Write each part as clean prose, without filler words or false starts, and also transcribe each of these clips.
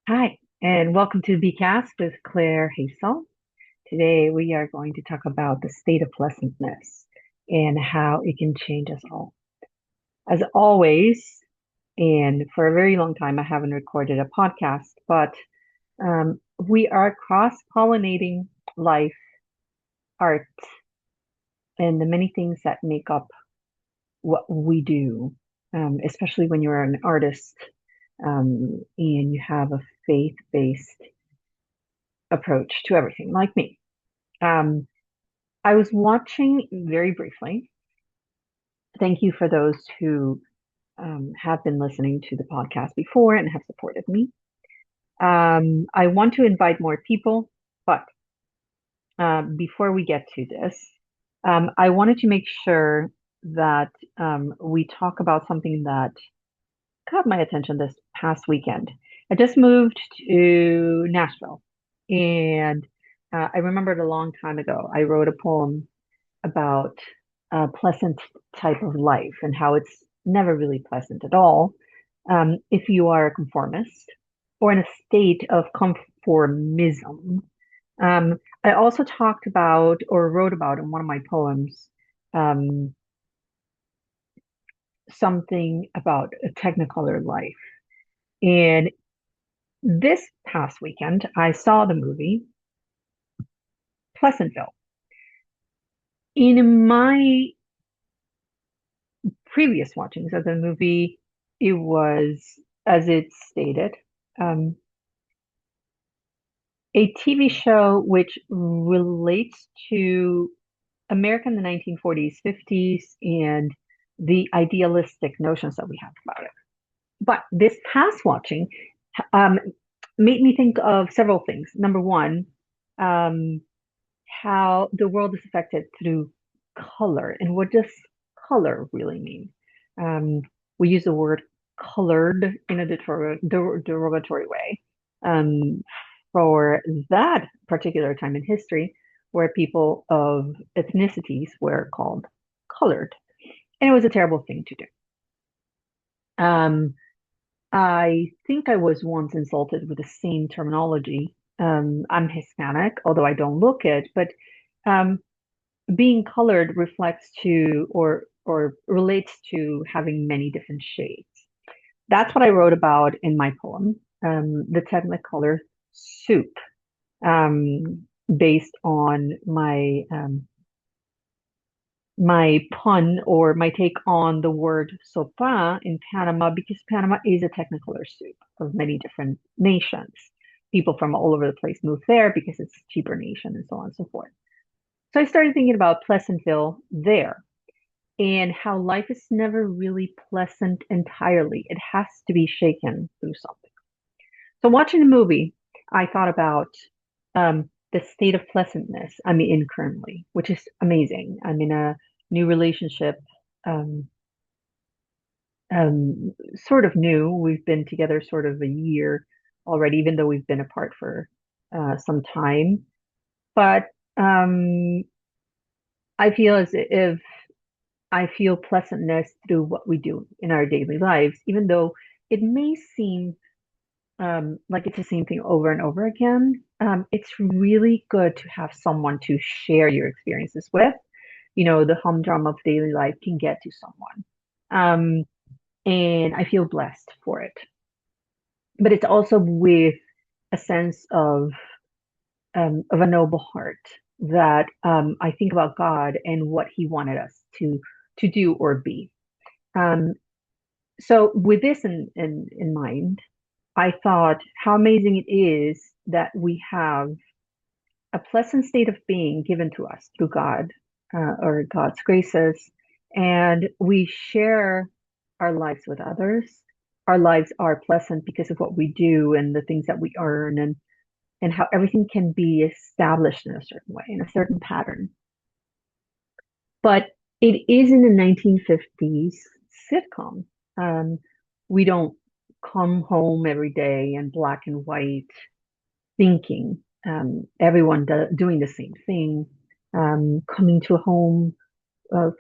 Hi, and welcome to BeeCast with Claire Hazel. Today we are going to talk about the state of pleasantness and how it can change us all. As always, and for a very long time, I haven't recorded a podcast, but we are cross-pollinating life, art, and the many things that make up what we do, especially when you're an artist and you have a faith-based approach to everything, like me. Um, I was watching very briefly. Thank you for those who have been listening to the podcast before and have supported me. I want to invite more people, but before we get to this, I wanted to make sure that we talk about something that caught my attention this past weekend. I just moved to Nashville, and I remembered a long time ago, I wrote a poem about a pleasant type of life and how it's never really pleasant at all if you are a conformist or in a state of conformism. I also talked about or wrote about in one of my poems um, something about a technicolor life. And this past weekend, I saw the movie Pleasantville. In my previous watchings of the movie, it was, as it stated, um, a TV show which relates to America in the 1940s, 50s, and the idealistic notions that we have about it. But this past watching um, made me think of several things. Number one, um, how the world is affected through color. And what does color really mean? Um, we use the word colored in a derogatory way um, for that particular time in history where people of ethnicities were called colored. And it was a terrible thing to do. Um, I think I was once insulted with the same terminology. I'm Hispanic, although I don't look it, but um, being colored reflects to or relates to having many different shades. That's what I wrote about in my poem, the Technicolor Soup, based on my pun or my take on the word sopa in Panama, because Panama is a Technicolor soup of many different nations. People from all over the place move there because it's a cheaper nation and so on and so forth. So I started thinking about Pleasantville there and how life is never really pleasant entirely. It has to be shaken through something. So watching the movie, I thought about the state of pleasantness I'm in currently, which is amazing. I'm in a new relationship, um, sort of new. We've been together sort of a year already, even though we've been apart for some time. But I feel as if I feel pleasantness through what we do in our daily lives, even though it may seem like it's the same thing over and over again. It's really good to have someone to share your experiences with. You know, the humdrum of daily life can get to someone. Um, and I feel blessed for it. But it's also with a sense of a noble heart that I think about God and what He wanted us to do or be. Um, so with this in mind, I thought how amazing it is that we have a pleasant state of being given to us through God or God's graces, and we share our lives with others. Our lives are pleasant because of what we do and the things that we earn, and how everything can be established in a certain way, in a certain pattern. But it is in the 1950s sitcom. Um, we don't come home every day in black and white thinking, everyone doing the same thing, coming to a home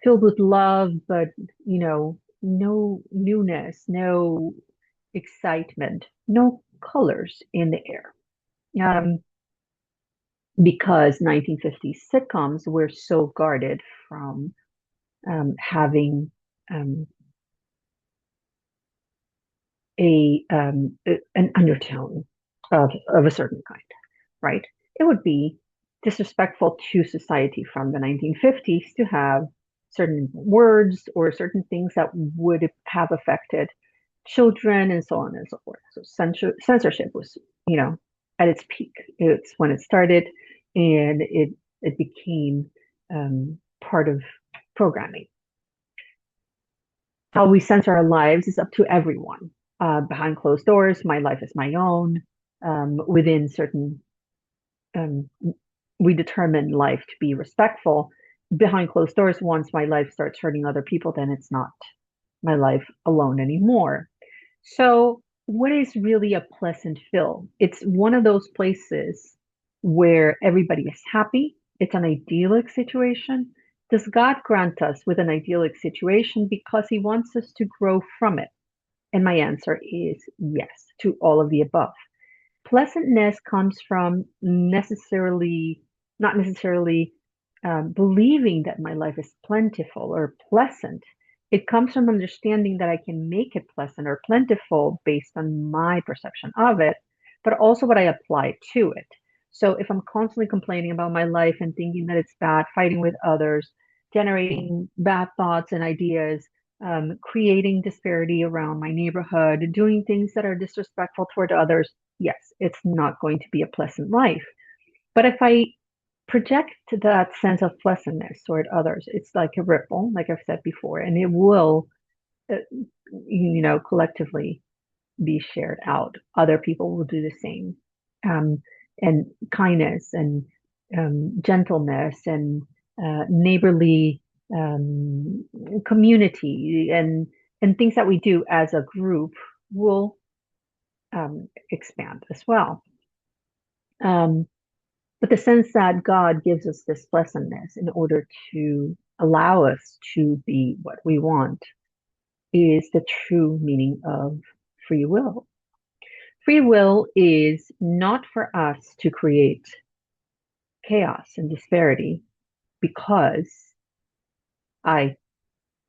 filled with love, but no newness, no excitement, no colors in the air. Um, because 1950s sitcoms were so guarded from having um, an undertone of a certain kind, right? It would be disrespectful to society from the 1950s to have certain words or certain things that would have affected children and so on and so forth. So censorship was, at its peak. It's when it started, and it became part of programming. How we censor our lives is up to everyone. Behind closed doors, my life is my own. Within certain, um, we determine life to be respectful. Behind closed doors, once my life starts hurting other people, then it's not my life alone anymore. So, what is really a pleasant fill? It's one of those places where everybody is happy. It's an idyllic situation. Does God grant us with an idyllic situation because He wants us to grow from it? And my answer is yes to all of the above. Pleasantness comes from not necessarily believing that my life is plentiful or pleasant. It comes from understanding that I can make it pleasant or plentiful based on my perception of it, but also what I apply to it. So if I'm constantly complaining about my life and thinking that it's bad, fighting with others, generating bad thoughts and ideas, creating disparity around my neighborhood, doing things that are disrespectful toward others, yes, it's not going to be a pleasant life. But if I project that sense of pleasantness toward others, it's like a ripple, like I've said before, and it will, uh, collectively be shared out. Other people will do the same. Um, and kindness and gentleness and neighborly um, community and things that we do as a group will expand as well. Um, but the sense that God gives us this pleasantness in order to allow us to be what we want is the true meaning of free will. Free will is not for us to create chaos and disparity because I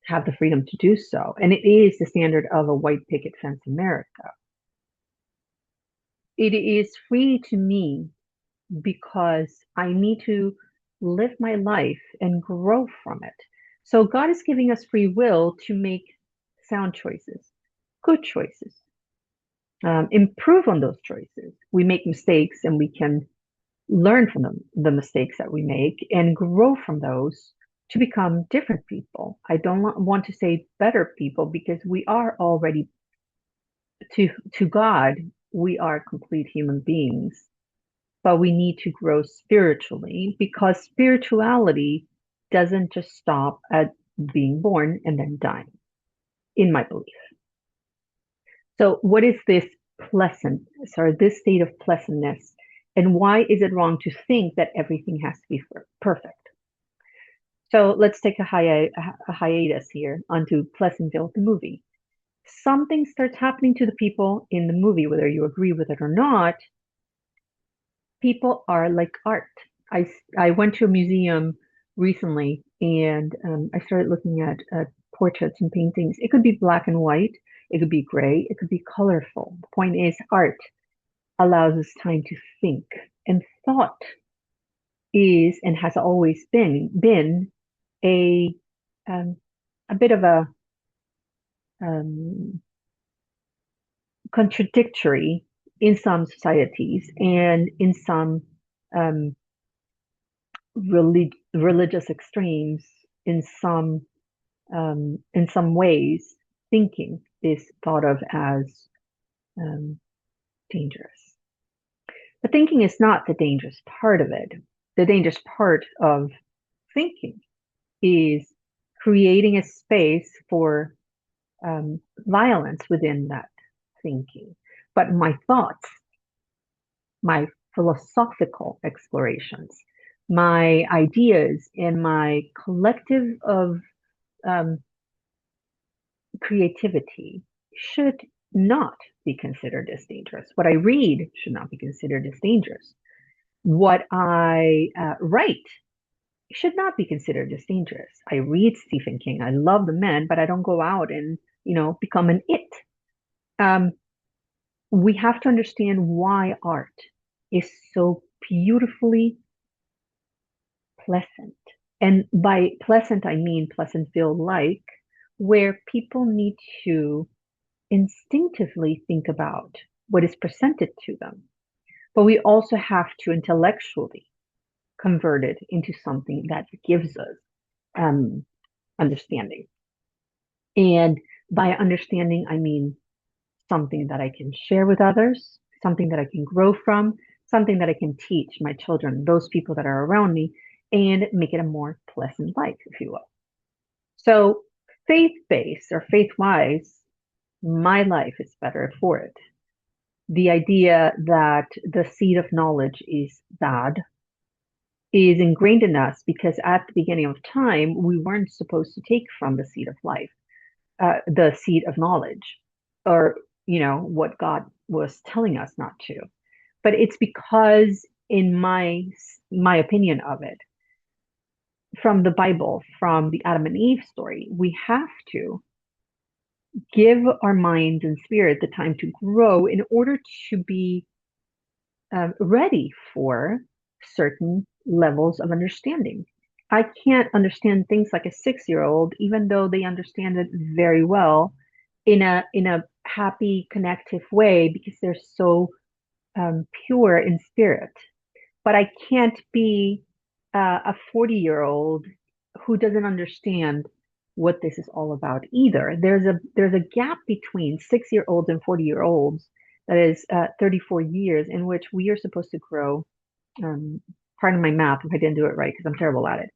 have the freedom to do so. And it is the standard of a white picket fence America. It is free to me because I need to live my life and grow from it. So God is giving us free will to make sound choices, good choices, improve on those choices. We make mistakes and we can learn from the mistakes that we make and grow from those to become different people. I don't want to say better people because we are already to God, we are complete human beings, but we need to grow spiritually because spirituality doesn't just stop at being born and then dying, in my belief. So, what is this pleasantness or this state of pleasantness? And why is it wrong to think that everything has to be perfect? So, let's take a hiatus here onto Pleasantville, the movie. Something starts happening to the people in the movie, whether you agree with it or not. People are like art. I went to a museum recently and I started looking at portraits and paintings. It could be black and white, it could be gray, it could be colorful. The point is, art allows us time to think, and thought is and has always been a a bit of a um, contradictory in some societies and in some um, religious extremes in some ways thinking is thought of as um, dangerous, but thinking is not the dangerous part of it. The dangerous part of thinking is creating a space for violence within that thinking. But my thoughts, my philosophical explorations, my ideas, and my collective of um, creativity should not be considered as dangerous. What I read should not be considered as dangerous. What I write should not be considered as dangerous. I read Stephen King. I love the man, but I don't go out and, become an it. Um, we have to understand why art is so beautifully pleasant. And by pleasant, I mean Pleasantville-like, where people need to instinctively think about what is presented to them. But we also have to intellectually convert it into something that gives us um, understanding. And by understanding, I mean something that I can share with others, something that I can grow from, something that I can teach my children, those people that are around me, and make it a more pleasant life, if you will. So, faith based or faith wise, my life is better for it. The idea that the seed of knowledge is bad is ingrained in us because at the beginning of time, we weren't supposed to take from the seed of life, the seed of knowledge, or, what God was telling us not to. But it's because, in my opinion of it, from the Bible, from the Adam and Eve story, we have to give our minds and spirit the time to grow in order to be ready for certain levels of understanding. I can't understand things like a 6 year old, even though they understand it very well in a happy, connective way because they're so pure in spirit. But I can't be a 40-year-old who doesn't understand what this is all about either. There's a gap between 6 year olds and 40-year-olds that is 34 years in which we are supposed to grow. Um, Pardon my math if I didn't do it right because I'm terrible at it.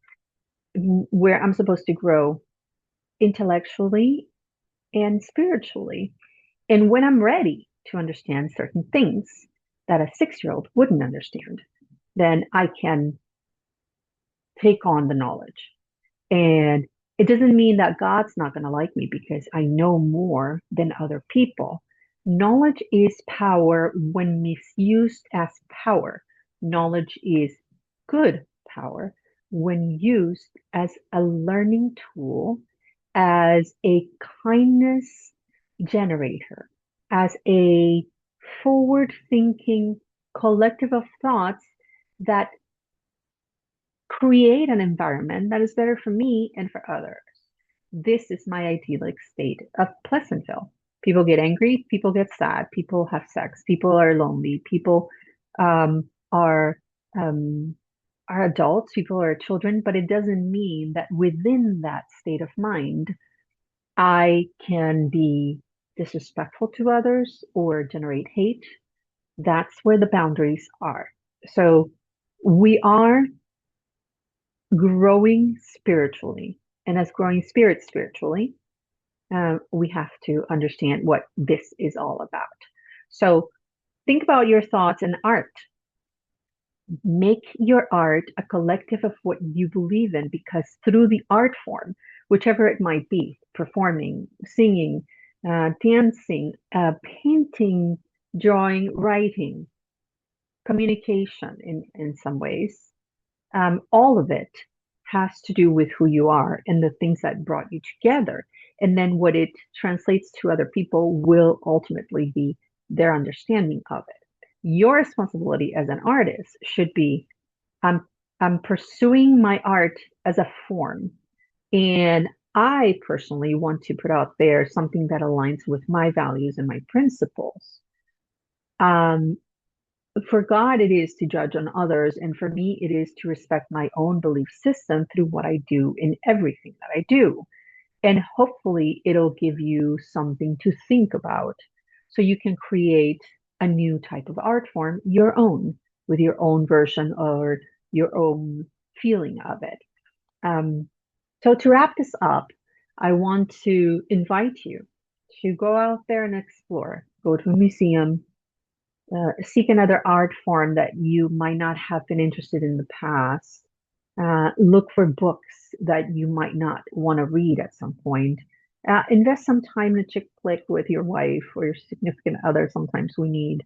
Where I'm supposed to grow intellectually and spiritually. And when I'm ready to understand certain things that a 6 year old wouldn't understand, then I can take on the knowledge. And it doesn't mean that God's not going to like me because I know more than other people. Knowledge is power when misused as power. Knowledge is good power when used as a learning tool, as a kindness generator, as a forward thinking collective of thoughts that create an environment that is better for me and for others. This is my idyllic state of Pleasantville. People get angry, people get sad, people have sex, people are lonely, people um, are um, are adults, people are children, but it doesn't mean that within that state of mind, I can be disrespectful to others or generate hate. That's where the boundaries are. So we are growing spiritually. And as growing spirits spiritually, we have to understand what this is all about. So think about your thoughts and art. Make your art a collective of what you believe in because through the art form, whichever it might be, performing, singing, dancing, painting, drawing, writing, communication in some ways, all of it has to do with who you are and the things that brought you together. And then what it translates to other people will ultimately be their understanding of it. Your responsibility as an artist should be I'm I'm pursuing my art as a form. And I personally want to put out there something that aligns with my values and my principles. Um, for God, it is to judge on others, and for me, it is to respect my own belief system through what I do in everything that I do. And hopefully, it'll give you something to think about so you can create a new type of art form, your own, with your own version or your own feeling of it. Um, so, to wrap this up, I want to invite you to go out there and explore, go to a museum, seek another art form that you might not have been interested in the past. Look for books that you might not want to read at some point. Invest some time in a chick flick with your wife or your significant other. Sometimes we need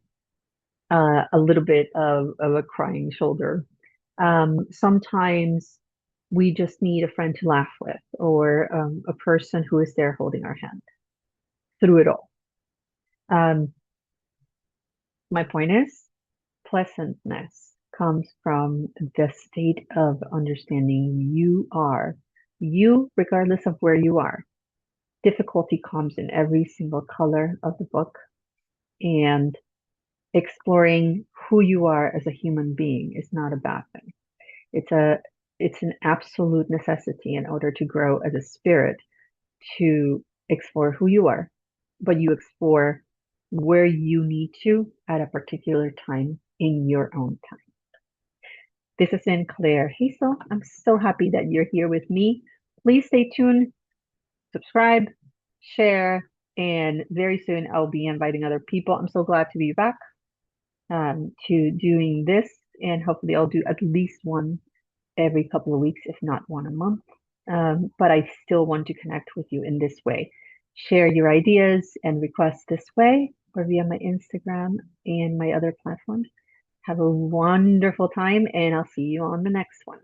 a little bit of a crying shoulder. Sometimes we just need a friend to laugh with or a person who is there holding our hand through it all. Um, my point is, pleasantness comes from the state of understanding you are, you, regardless of where you are. Difficulty comes in every single color of the book, and exploring who you are as a human being is not a bad thing. It's a it's an absolute necessity in order to grow as a spirit to explore who you are, but you explore where you need to at a particular time in your own time. This has been Claire Hazel. I'm so happy that you're here with me. Please stay tuned, subscribe, share, and very soon I'll be inviting other people. I'm so glad to be back to doing this, and hopefully I'll do at least one every couple of weeks, if not one a month. But I still want to connect with you in this way. Share your ideas and requests this way or via my Instagram and my other platforms. Have a wonderful time, and I'll see you on the next one.